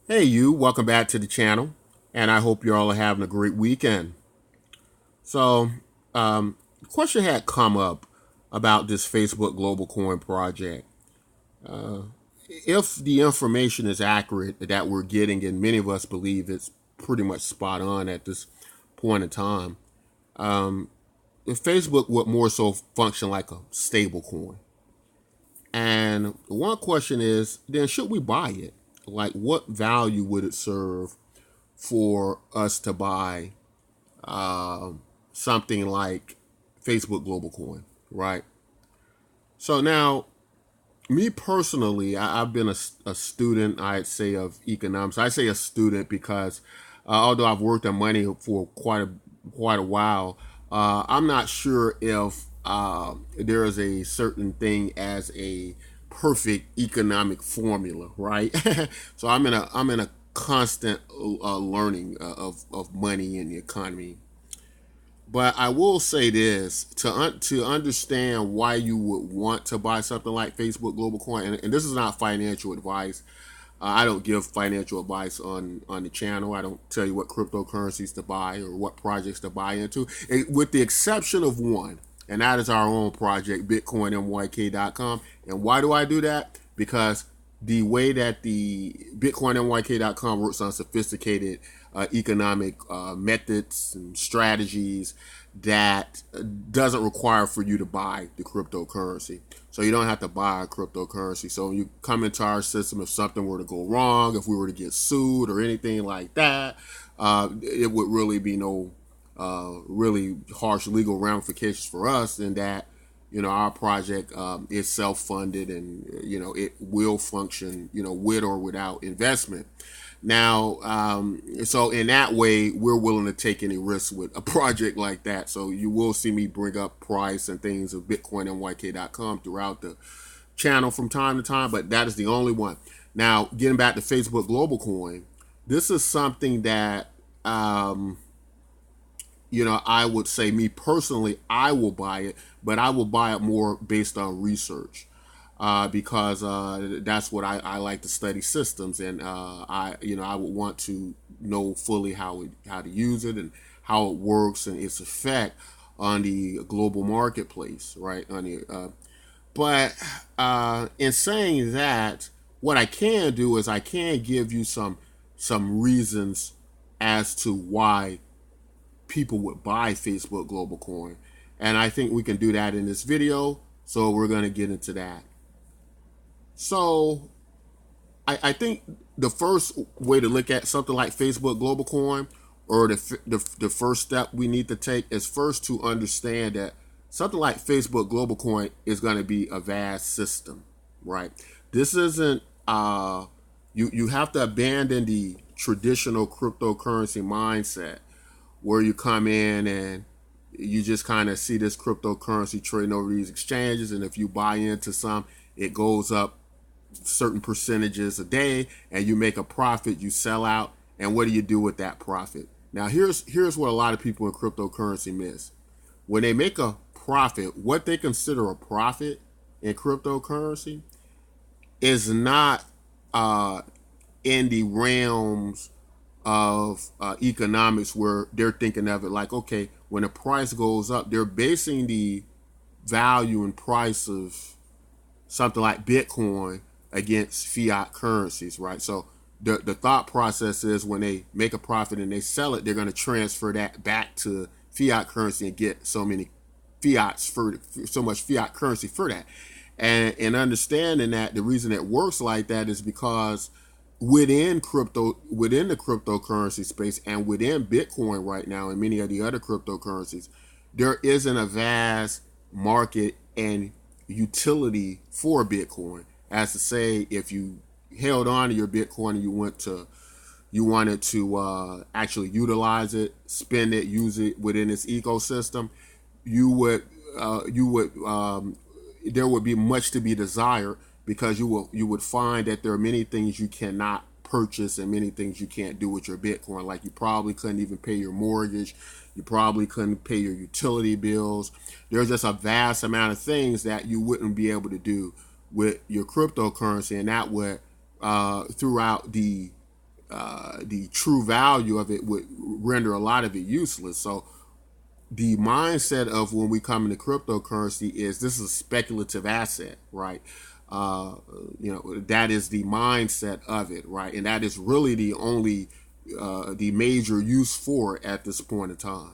Hey, you, welcome back to the channel, and I hope you all are having a great weekend. So, the question had come up about this Facebook Global Coin project. If the information is accurate that we're getting, and many of us believe it's pretty much spot on at this point in time, if Facebook would more so function like a stable coin. And one question is, then should we buy it? Like, what value would it serve for us to buy something like Facebook Global Coin, right? So now, me personally, I've been a student, I'd say, of economics. I say a student because although I've worked on money for quite a while, I'm not sure if there is a certain thing as a perfect economic formula, right? So I'm in a constant learning of money and the economy. But I will say this to understand why you would want to buy something like Facebook Global Coin, and this is not financial advice. I don't give financial advice on the channel. I don't tell you what cryptocurrencies to buy or what projects to buy into, with the exception of one, and that is our own project, BitcoinMYK.com. And why do I do that? Because the way that the BitcoinMYK.com works on sophisticated economic methods and strategies that doesn't require for you to buy the cryptocurrency. So you don't have to buy a cryptocurrency. So when you come into our system, if something were to go wrong, if we were to get sued or anything like that, it would really be no really harsh legal ramifications for us in that our project is self-funded, and it will function with or without investment. Now, so in that way, we're willing to take any risks with a project like that. So you will see me bring up price and things of BitcoinMYK.com throughout the channel from time to time, but that is the only one. Now, getting back to Facebook Global Coin, this is something that I would say, me personally, I will buy it, but I will buy it more based on research. Because that's what I like to study systems, and I would want to know fully how to use it and how it works and its effect on the global marketplace, right? But in saying that, what I can do is I can give you some reasons as to why people would buy Facebook Global Coin, and I think we can do that in this video. So we're going to get into that. So I think the first way to look at something like Facebook Global Coin, or the first step we need to take, is first to understand that something like Facebook Global Coin is going to be a vast system, right? This isn't you have to abandon the traditional cryptocurrency mindset where you come in and you just kind of see this cryptocurrency trading over these exchanges, and if you buy into some, it goes up certain percentages a day and you make a profit, you sell out, and what do you do with that profit? Now here's what a lot of people in cryptocurrency miss. When they make a profit, what they consider a profit in cryptocurrency is not in the realms of economics, where they're thinking of it like, okay, when the price goes up, they're basing the value and price of something like Bitcoin against fiat currencies, right? So the thought process is, when they make a profit and they sell it, they're going to transfer that back to fiat currency and get so much fiat currency for that. And understanding that the reason it works like that is because within the cryptocurrency space, and within Bitcoin right now and many of the other cryptocurrencies, there isn't a vast market and utility for Bitcoin. As to say, if you held on to your Bitcoin and you wanted to actually utilize it, spend it, use it within its ecosystem, you would there would be much to be desired, because you would find that there are many things you cannot purchase and many things you can't do with your Bitcoin. Like, you probably couldn't even pay your mortgage, you probably couldn't pay your utility bills. There's just a vast amount of things that you wouldn't be able to do with your cryptocurrency, and that would throughout the the true value of it would render a lot of it useless. So the mindset of when we come into cryptocurrency is this is a speculative asset, right? Uh, that is the mindset of it, right? And that is really the only the major use for it at this point in time.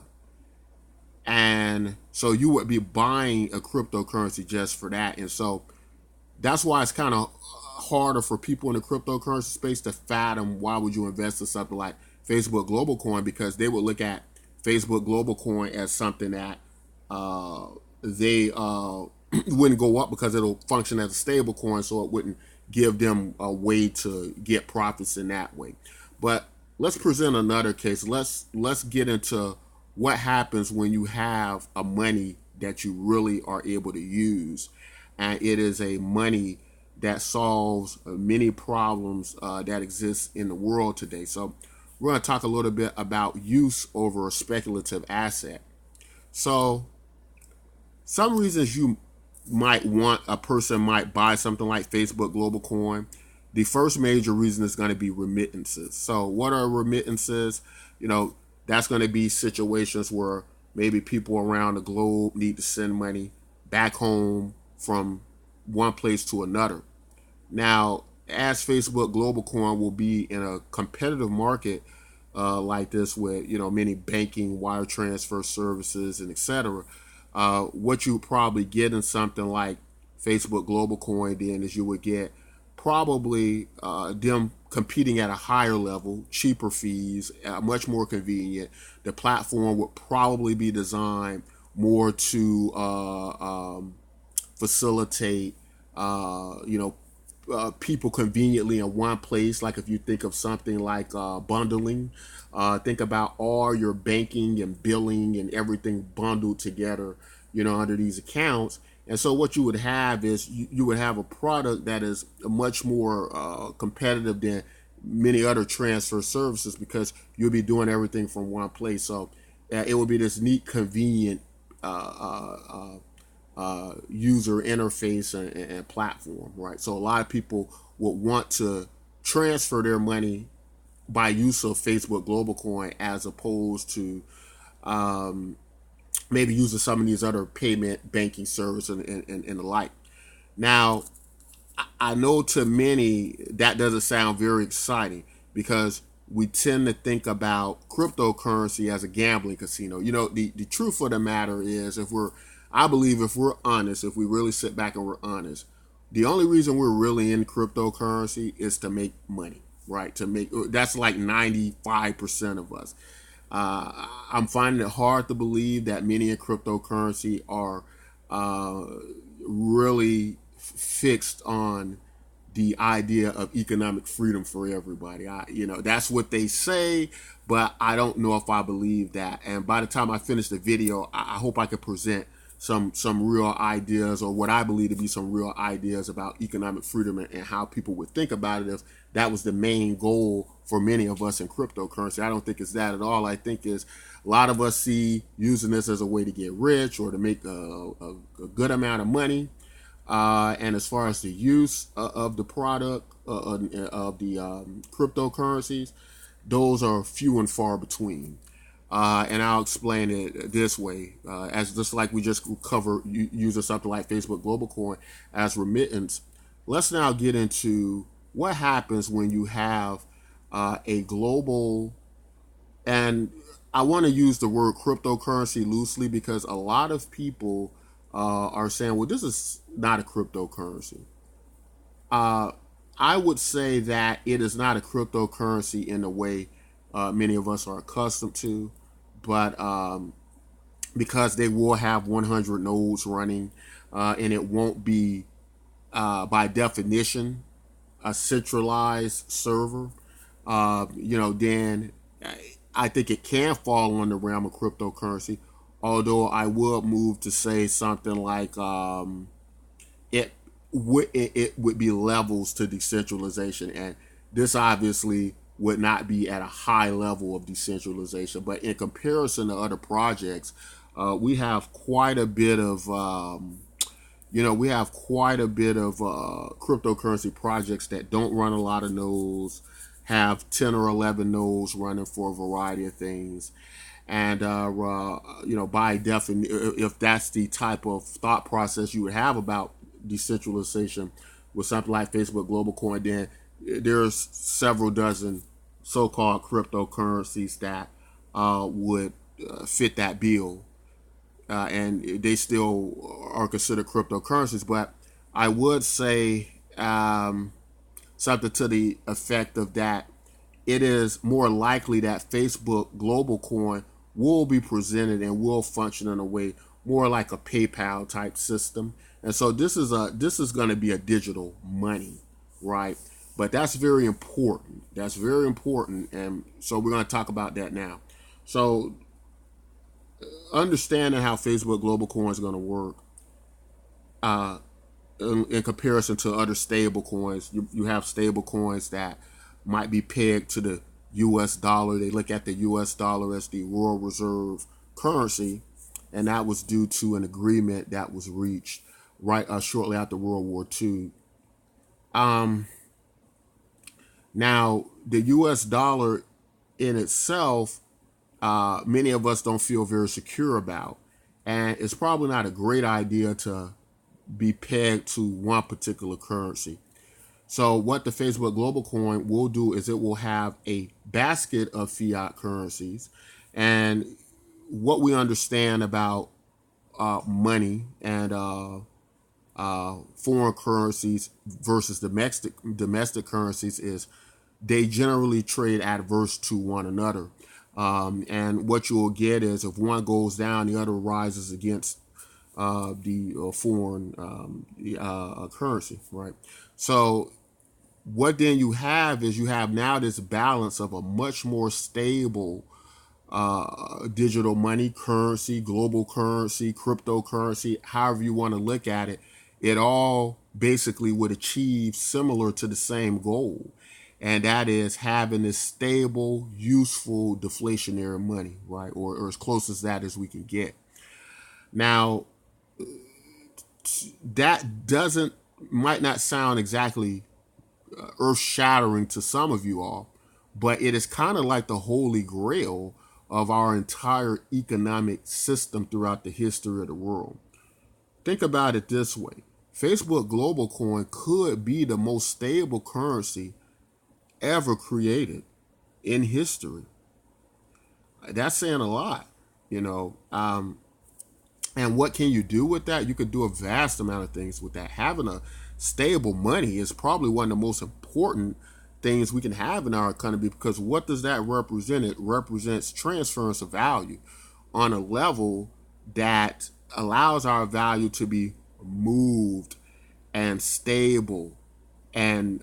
And so you would be buying a cryptocurrency just for that. And so that's why it's kind of harder for people in the cryptocurrency space to fathom why would you invest in something like Facebook Global Coin, because they would look at Facebook Global Coin as something that they wouldn't go up because it'll function as a stable coin, so it wouldn't give them a way to get profits in that way. But let's present another case. Let's get into what happens when you have a money that you really are able to use, and it is a money that solves many problems that exist in the world today. So we're going to talk a little bit about use over a speculative asset. So some reasons you might want, a person might buy something like Facebook Global Coin. The first major reason is going to be remittances. So what are remittances? That's going to be situations where maybe people around the globe need to send money back home from one place to another. Now, as Facebook Global Coin will be in a competitive market like this with many banking, wire transfer services, and etc., what you probably get in something like Facebook Global Coin then is you would get probably them competing at a higher level, cheaper fees, much more convenient. The platform would probably be designed more to facilitate people conveniently in one place. Like if you think of something like bundling, think about all your banking and billing and everything bundled together, under these accounts. And so what you would have is you would have a product that is much more competitive than many other transfer services, because you'll be doing everything from one place. So it would be this neat, convenient user interface and platform, right? So a lot of people would want to transfer their money by use of Facebook Global Coin as opposed to maybe using some of these other payment banking services and the like. Now, I know to many that doesn't sound very exciting, because we tend to think about cryptocurrency as a gambling casino. The truth of the matter is, I believe if we're honest, if we really sit back and we're honest, the only reason we're really in cryptocurrency is to make money, right? That's like 95% of us. I'm finding it hard to believe that many in cryptocurrency are really fixed on the idea of economic freedom for everybody. That's what they say, but I don't know if I believe that. And by the time I finish the video, I hope I can present some real ideas, or what I believe to be some real ideas about economic freedom and how people would think about it if that was the main goal for many of us in cryptocurrency. I don't think it's that at all. I think is a lot of us see using this as a way to get rich or to make a good amount of money. And as far as the use of the product of the cryptocurrencies, those are few and far between. And I'll explain it this way, as just like we just cover using something like Facebook Global Coin as remittance. Let's now get into what happens when you have a global, and I want to use the word cryptocurrency loosely, because a lot of people are saying, well, this is not a cryptocurrency. I would say that it is not a cryptocurrency in the way many of us are accustomed to, but because they will have 100 nodes running, and it won't be, by definition, a centralized server, then I think it can fall in the realm of cryptocurrency. Although I would move to say something like it would be levels to decentralization, and this obviously would not be at a high level of decentralization. But in comparison to other projects, we have quite a bit of cryptocurrency projects that don't run a lot of nodes, have 10 or 11 nodes running for a variety of things. And, by definition, if that's the type of thought process you would have about decentralization with something like Facebook Global Coin, then there's several dozen so-called cryptocurrencies that would fit that bill. And they still are considered cryptocurrencies. But I would say something to the effect of that it is more likely that Facebook Global Coin will be presented and will function in a way more like a PayPal type system. And so this is going to be a digital money, right? But that's very important. That's very important. And so we're going to talk about that now. So understanding how Facebook Global Coin is going to work in comparison to other stable coins, you have stable coins that might be pegged to the US dollar. They look at the US dollar as the world reserve currency, and that was due to an agreement that was reached shortly after World War II. Now, the US dollar in itself, many of us don't feel very secure about, and it's probably not a great idea to be pegged to one particular currency. So what the Facebook Global Coin will do is it will have a basket of fiat currencies. And what we understand about money and foreign currencies versus domestic currencies is they generally trade adverse to one another. And what you will get is if one goes down, the other rises against the foreign currency, right? So what then you have is you have now this balance of a much more stable digital money, currency, global currency, cryptocurrency, however you want to look at it. It all basically would achieve similar to the same goal. And that is having this stable, useful, deflationary money, right? Or as close as that as we can get. Now, that might not sound exactly earth-shattering to some of you all, but it is kind of like the holy grail of our entire economic system throughout the history of the world. Think about it this way. Facebook Global Coin could be the most stable currency ever created in history. That's saying a lot, you know. And what can you do with that? You could do a vast amount of things with that. Having a stable money is probably one of the most important things we can have in our economy, because what does that represent? It represents transference of value on a level that allows our value to be moved and stable and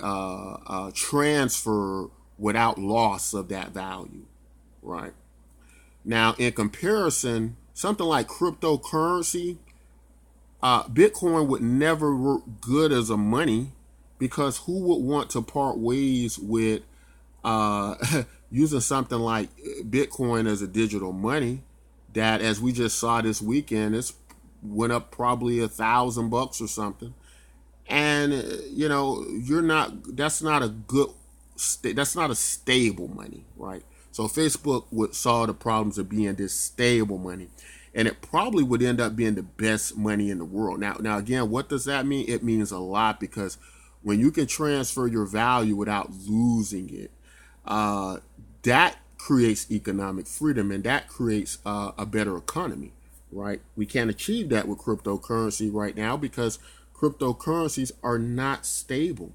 transfer without loss of that value, right? Now, in comparison, something like cryptocurrency, Bitcoin would never work good as a money, because who would want to part ways with using something like Bitcoin as a digital money that, as we just saw this weekend, it's went up probably $1,000 or something. And that's not a stable money, right? So Facebook would solve the problems of being this stable money, and it probably would end up being the best money in the world. Now again, what does that mean? It means a lot, because when you can transfer your value without losing it, that creates economic freedom, and that creates a better economy, right? We can't achieve that with cryptocurrency right now, because cryptocurrencies are not stable.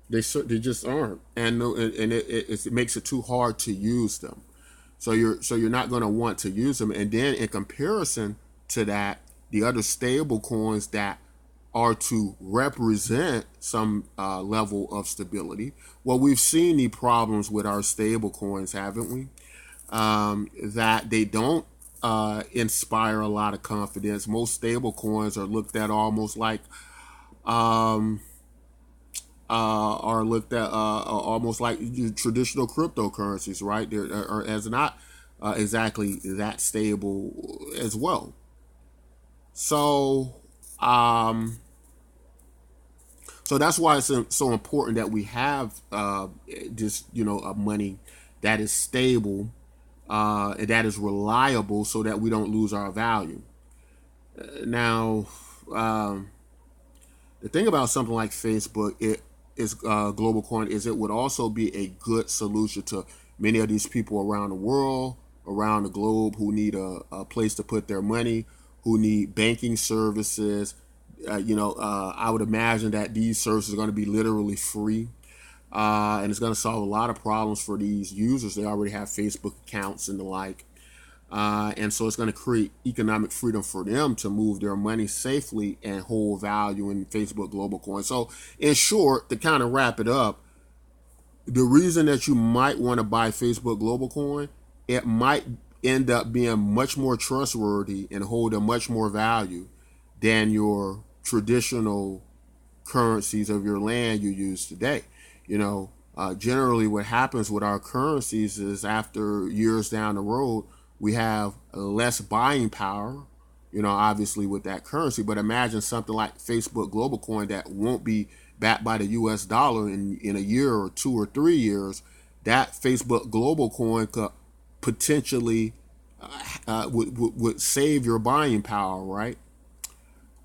They just aren't, and it makes it too hard to use them. So you're not going to want to use them. And then in comparison to that, the other stable coins that are to represent some level of stability. Well, we've seen the problems with our stable coins, haven't we? That they don't inspire a lot of confidence. Most stable coins are looked at almost like traditional cryptocurrencies, right? They're as not exactly that stable as well. So So that's why it's so important that we have just a money that is stable and that is reliable, so that we don't lose our value. Now, um, the thing about something like Facebook, it is global coin, is it would also be a good solution to many of these people around the world, around the globe, who need a place to put their money, who need banking services. I would imagine that these services are going to be literally free. And it's going to solve a lot of problems for these users. They already have Facebook accounts and the like. And so it's going to create economic freedom for them to move their money safely and hold value in Facebook Global Coin. So, in short, to kind of wrap it up, the reason that you might want to buy Facebook Global Coin, it might end up being much more trustworthy and hold a much more value than your traditional currencies of your land you use today. Generally what happens with our currencies is, after years down the road, we have less buying power, obviously with that currency. But imagine something like Facebook Global Coin that won't be backed by the US dollar in a year or 2 or 3 years. That Facebook Global Coin could potentially would save your buying power, right?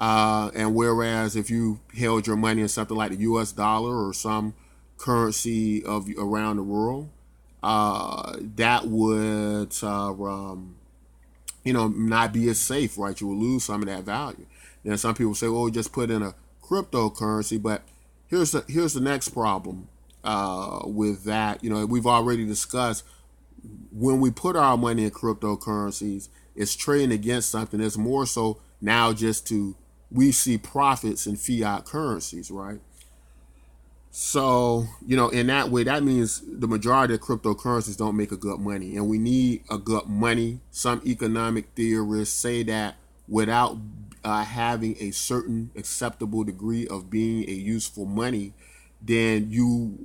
And whereas if you held your money in something like the US dollar or some currency of around the world, that would not be as safe, right? You will lose some of that value. Then some people say, "Oh, just put in a cryptocurrency," but here's the next problem with that. We've already discussed, when we put our money in cryptocurrencies, it's trading against something. It's more so now just we see profits in fiat currencies, right? So, in that way, that means the majority of cryptocurrencies don't make a good money. And we need a good money. Some economic theorists say that without having a certain acceptable degree of being a useful money, then you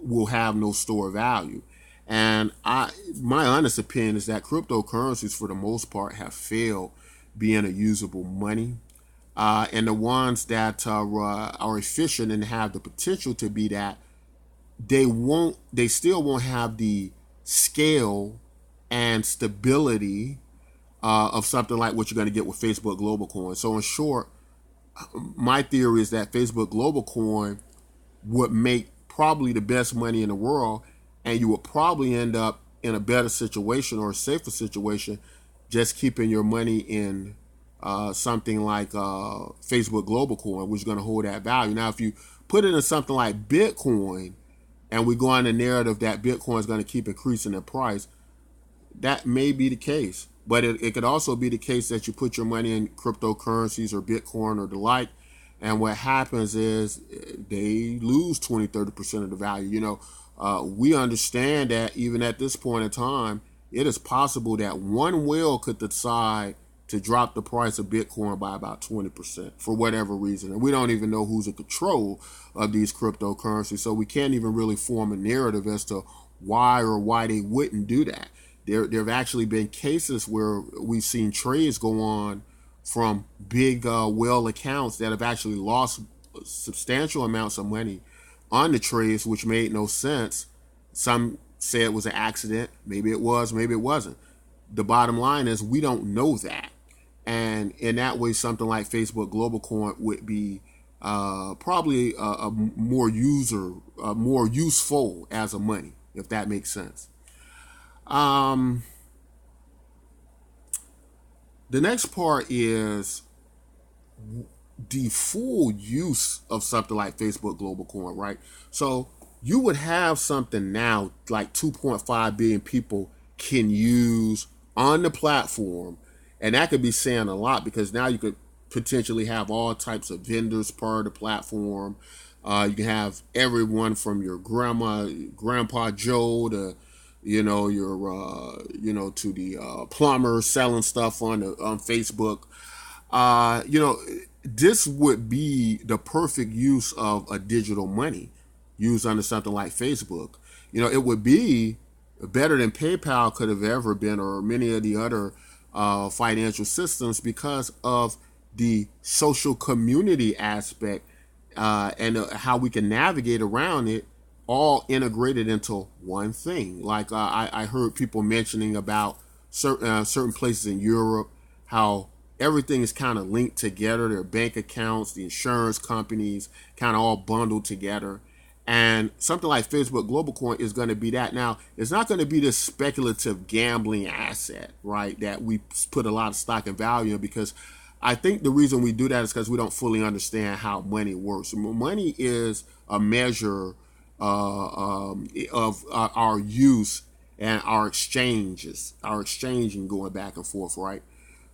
will have no store value. And my honest opinion is that cryptocurrencies, for the most part, have failed being a usable money. And the ones that are efficient and have the potential to be that, they still won't have the scale and stability of something like what you're going to get with Facebook Global Coin. So in short, my theory is that Facebook Global Coin would make probably the best money in the world, and you would probably end up in a better situation or a safer situation just keeping your money in something like Facebook Global Coin, which is going to hold that value. Now, if you put it in something like Bitcoin, and we go on the narrative that Bitcoin is going to keep increasing in price, that may be the case. But it could also be the case that you put your money in cryptocurrencies or Bitcoin or the like, and what happens is they lose 20-30% of the value. We understand that even at this point in time, it is possible that one whale could decide to drop the price of Bitcoin by about 20% for whatever reason. And we don't even know who's in control of these cryptocurrencies. So we can't even really form a narrative as to why they wouldn't do that. There have actually been cases where we've seen trades go on from big whale accounts that have actually lost substantial amounts of money on the trades, which made no sense. Some say it was an accident. Maybe it was, maybe it wasn't. The bottom line is we don't know that. And in that way, something like Facebook Global Coin would be probably a more useful as a money, if that makes sense. The next part is the full use of something like Facebook Global Coin, right? So you would have something now like 2.5 billion people can use on the platform. And that could be saying a lot, because now you could potentially have all types of vendors part of the platform. You can have everyone from your grandpa Joe to, to the plumber selling stuff on Facebook. This would be the perfect use of a digital money used under something like Facebook. It would be better than PayPal could have ever been, or many of the other financial systems, because of the social community aspect and how we can navigate around it, all integrated into one thing. Like I heard people mentioning about certain places in Europe, how everything is kind of linked together. Their bank accounts, the insurance companies, kind of all bundled together. And something like Facebook Global Coin is going to be that. Now, it's not going to be this speculative gambling asset, right, that we put a lot of stock and value in, because I think the reason we do that is because we don't fully understand how money works. Money is a measure of our use and our exchanges, our exchanging going back and forth, right?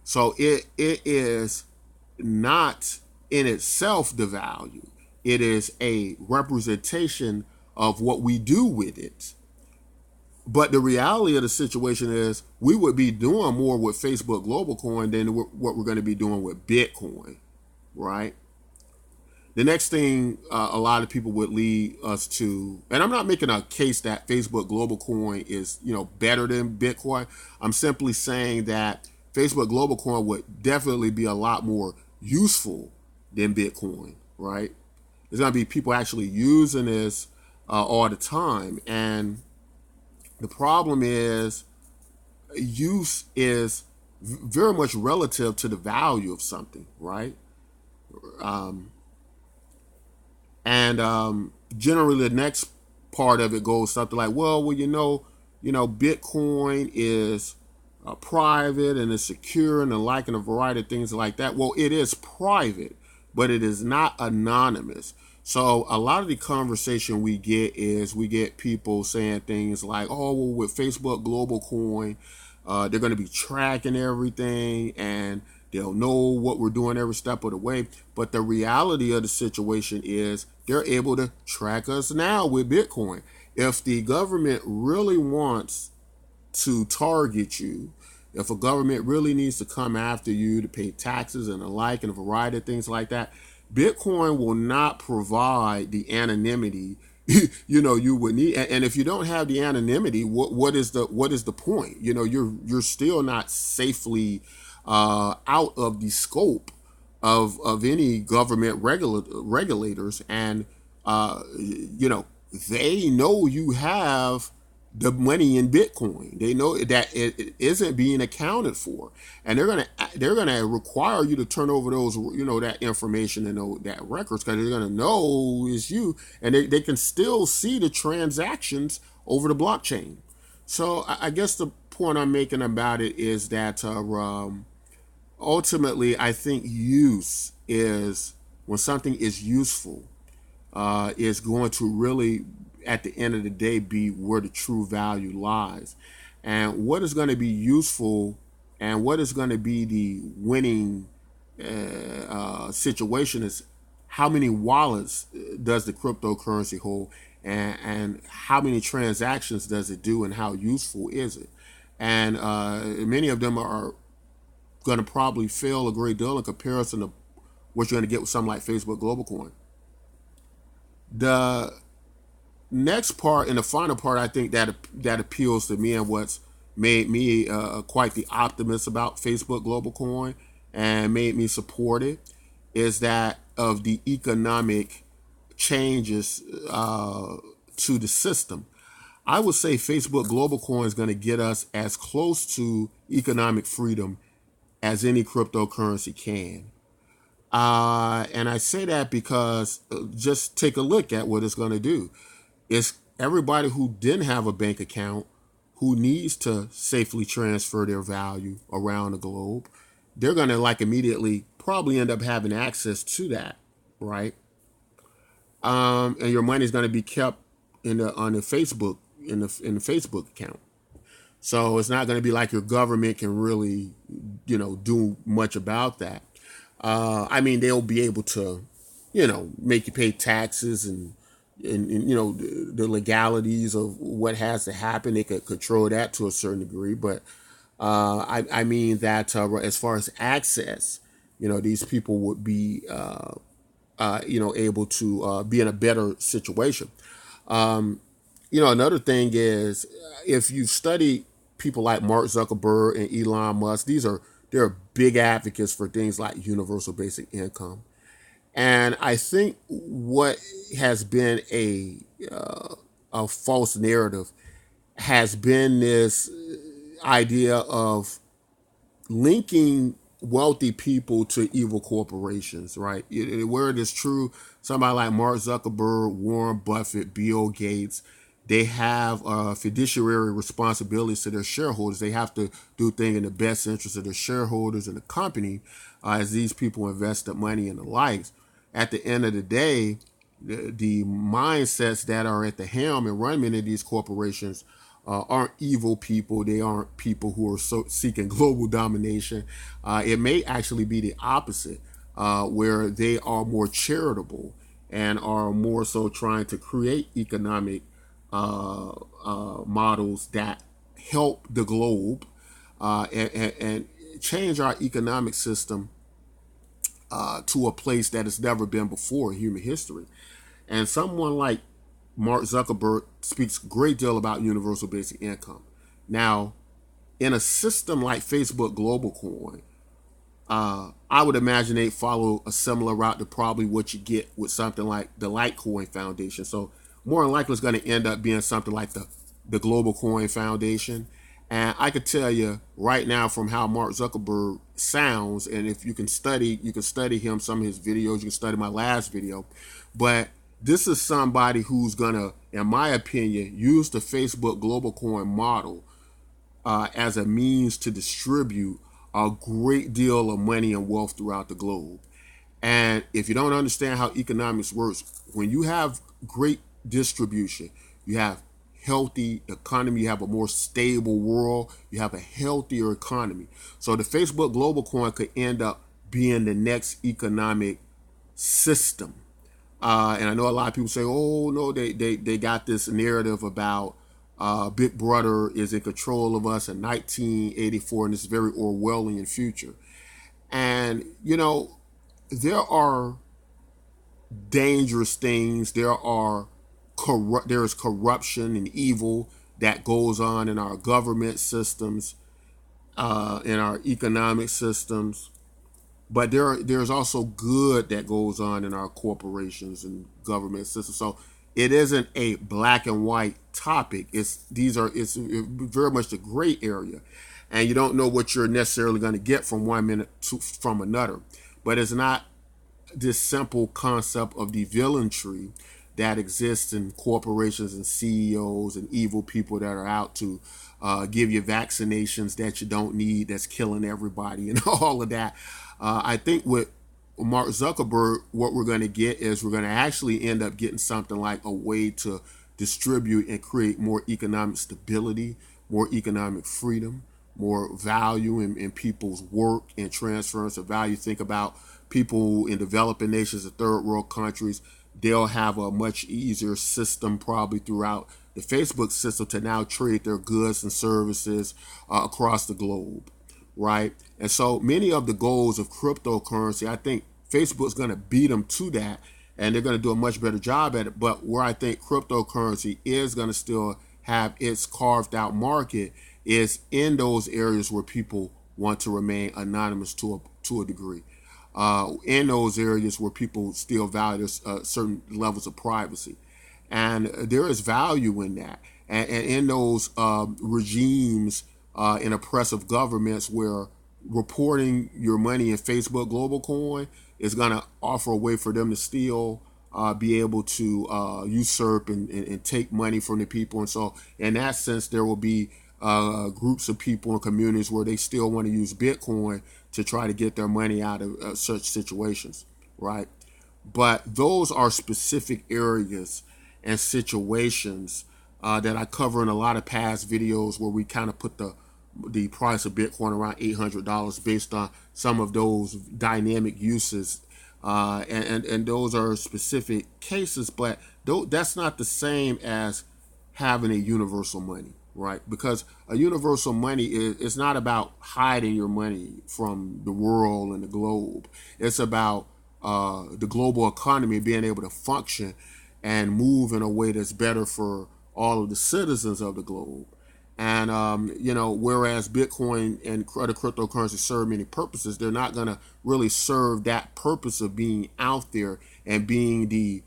So it is not in itself the value. It is a representation of what we do with it. But the reality of the situation is we would be doing more with Facebook Global Coin than what we're going to be doing with Bitcoin, right? The next thing a lot of people would lead us to, and I'm not making a case that Facebook Global Coin is, better than Bitcoin. I'm simply saying that Facebook Global Coin would definitely be a lot more useful than Bitcoin, right? There's going to be people actually using this all the time. And the problem is use is very much relative to the value of something, right? And generally the next part of it goes something like, well, Bitcoin is private and it's secure and the like, and a variety of things like that. Well, it is private, but it is not anonymous. So a lot of the conversation we get people saying things like, oh, well, with Facebook Global Coin, they're going to be tracking everything and they'll know what we're doing every step of the way. But the reality of the situation is they're able to track us now with Bitcoin. If the government really wants to target you, if a government really needs to come after you to pay taxes and the like and a variety of things like that, Bitcoin will not provide the anonymity you would need. And if you don't have the anonymity, what is the point? You're still not safely out of the scope of any government regulators, and they know you have the money in Bitcoin. They know that it isn't being accounted for, and they're gonna require you to turn over those that information and that records, because they're gonna know it's you, and they can still see the transactions over the blockchain. So I guess the point I'm making about it is that ultimately I think use is, when something is useful, is going to really, at the end of the day, be where the true value lies. And what is going to be useful and what is going to be the winning situation is how many wallets does the cryptocurrency hold, and how many transactions does it do, and how useful is it. And many of them are going to probably fail a great deal in comparison to what you're going to get with something like Facebook Global Coin. The next part and the final part, I think that appeals to me, and what's made me quite the optimist about Facebook Global Coin and made me support it, is that of the economic changes to the system. I would say Facebook Global Coin is going to get us as close to economic freedom as any cryptocurrency can. And I say that because just take a look at what it's going to do. It's everybody who didn't have a bank account, who needs to safely transfer their value around the globe. They're going to immediately probably end up having access to that, right? And your money is going to be kept on the Facebook in the Facebook account. So it's not going to be like your government can really, do much about that. They'll be able to, make you pay taxes and the legalities of what has to happen. They could control that to a certain degree. But I mean that as far as access, these people would be, able to be in a better situation. Another thing is, if you study people like Mark Zuckerberg and Elon Musk, they're big advocates for things like universal basic income. And I think what has been a false narrative has been this idea of linking wealthy people to evil corporations, right? Where it is true, somebody like Mark Zuckerberg, Warren Buffett, Bill Gates, they have fiduciary responsibilities to their shareholders. They have to do things in the best interest of their shareholders and the company as these people invest their money and the likes. At the end of the day, the mindsets that are at the helm and run many of these corporations aren't evil people. They aren't people who are seeking global domination. It may actually be the opposite, where they are more charitable and are more so trying to create economic models that help the globe and change our economic system to a place that has never been before in human history. And someone like Mark Zuckerberg speaks a great deal about universal basic income. Now, in a system like Facebook Global Coin, I would imagine they follow a similar route to probably what you get with something like the Litecoin Foundation. So more than likely it's going to end up being something like the Global Coin Foundation. And I could tell you right now from how Mark Zuckerberg sounds, and if you can study him, some of his videos, you can study my last video. But this is somebody who's gonna, in my opinion, use the Facebook Global Coin model as a means to distribute a great deal of money and wealth throughout the globe. And if you don't understand how economics works, when you have great distribution, you have healthy economy, you have a more stable world, you have a healthier economy. So the Facebook Global Coin could end up being the next economic system. And I know a lot of people say, oh, no, they got this narrative about Big Brother is in control of us in 1984 in this very Orwellian future. And, there are dangerous things. There is corruption and evil that goes on in our government systems, in our economic systems. But there's also good that goes on in our corporations and government systems. So it isn't a black and white topic. It's very much the gray area, and you don't know what you're necessarily going to get from one minute from another. But it's not this simple concept of the villainry that exists in corporations and CEOs and evil people that are out to give you vaccinations that you don't need, that's killing everybody and all of that. I think with Mark Zuckerberg, what we're going to get is we're going to actually end up getting something like a way to distribute and create more economic stability, more economic freedom, more value in people's work and transference of value. Think about people in developing nations and third world countries. They'll have a much easier system probably throughout the Facebook system to now trade their goods and services across the globe, right? And so many of the goals of cryptocurrency, I think Facebook's going to beat them to that, and they're going to do a much better job at it. But where I think cryptocurrency is going to still have its carved out market is in those areas where people want to remain anonymous to a degree. In those areas where people still value certain levels of privacy. And there is value in that. And in those regimes in oppressive governments where reporting your money in Facebook Global Coin is going to offer a way for them to still be able to usurp and take money from the people. And so in that sense, there will be groups of people and communities where they still want to use Bitcoin to try to get their money out of such situations, right? But those are specific areas and situations that I cover in a lot of past videos where we kind of put the price of Bitcoin around $800 based on some of those dynamic uses. And those are specific cases, but that's not the same as having a universal money, right? Because a universal money is not about hiding your money from the world and the globe. It's about the global economy being able to function and move in a way that's better for all of the citizens of the globe. And whereas Bitcoin and other cryptocurrencies serve many purposes, they're not going to really serve that purpose of being out there and being the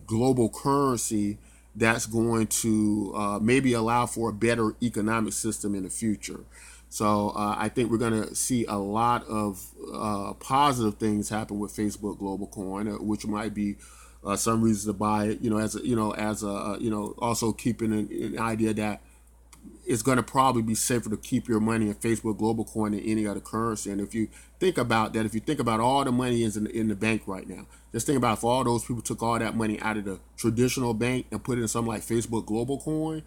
global currency that's going to maybe allow for a better economic system in the future. So I think we're going to see a lot of positive things happen with Facebook Global Coin, which might be some reasons to buy it. Also keeping an idea that it's going to probably be safer to keep your money in Facebook Global Coin than any other currency. And if you think about that, if you think about all the money is in the bank right now, just think about if all those people took all that money out of the traditional bank and put it in something like Facebook Global Coin,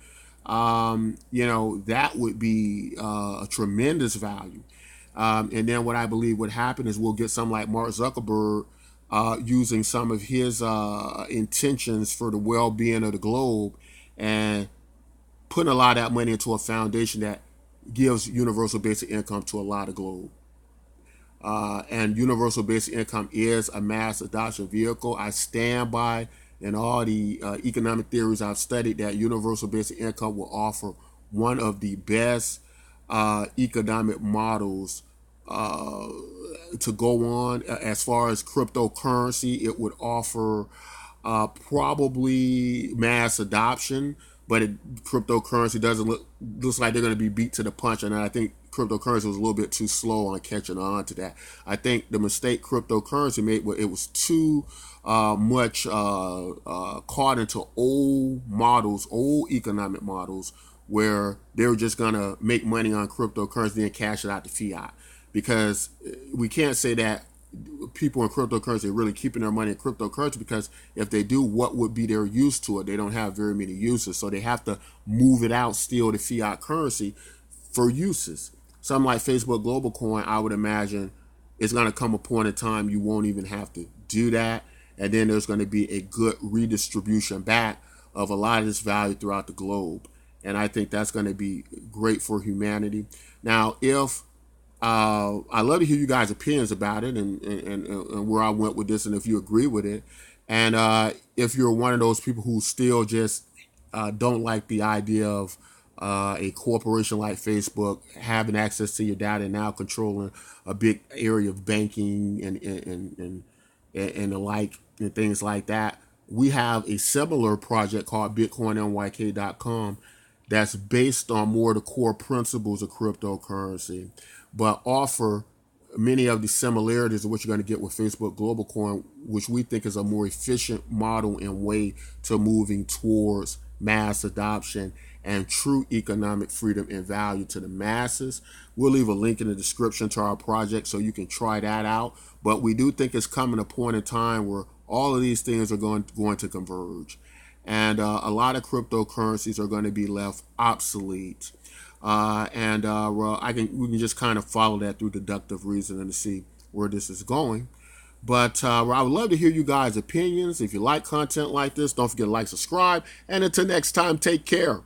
that would be a tremendous value. And then what I believe would happen is we'll get something like Mark Zuckerberg using some of his intentions for the well-being of the globe and putting a lot of that money into a foundation that gives universal basic income to a lot of globe. And universal basic income is a mass adoption vehicle. I stand by in all the economic theories I've studied that universal basic income will offer one of the best economic models to go on. As far as cryptocurrency, it would offer probably mass adoption, but cryptocurrency doesn't looks like they're going to be beat to the punch, and I think cryptocurrency was a little bit too slow on catching on to that. I think the mistake cryptocurrency made was it was too much caught into old models, old economic models, where they were just going to make money on cryptocurrency and cash it out to fiat. Because we can't say that people in cryptocurrency are really keeping their money in cryptocurrency, because if they do, what would be their use to it? They don't have very many uses, so they have to move it out still to fiat currency for uses. Something like Facebook Global Coin, I would imagine it's going to come a point in time you won't even have to do that, and then there's going to be a good redistribution back of a lot of this value throughout the globe, and I think that's going to be great for humanity. Now, if I'd love to hear you guys' opinions about it and where I went with this and if you agree with it. And if you're one of those people who still just don't like the idea of a corporation like Facebook having access to your data and now controlling a big area of banking and the like and things like that, we have a similar project called BitcoinNYK.com that's based on more of the core principles of cryptocurrency, but offer many of the similarities of what you're going to get with Facebook Global Coin, which we think is a more efficient model and way to moving towards mass adoption and true economic freedom and value to the masses. We'll leave a link in the description to our project so you can try that out. But we do think it's coming a point in time where all of these things are going to converge. And a lot of cryptocurrencies are going to be left obsolete. We can just kind of follow that through deductive reasoning to see where this is going. But I would love to hear you guys' opinions. If you like content like this, don't forget to like, subscribe. And until next time, take care.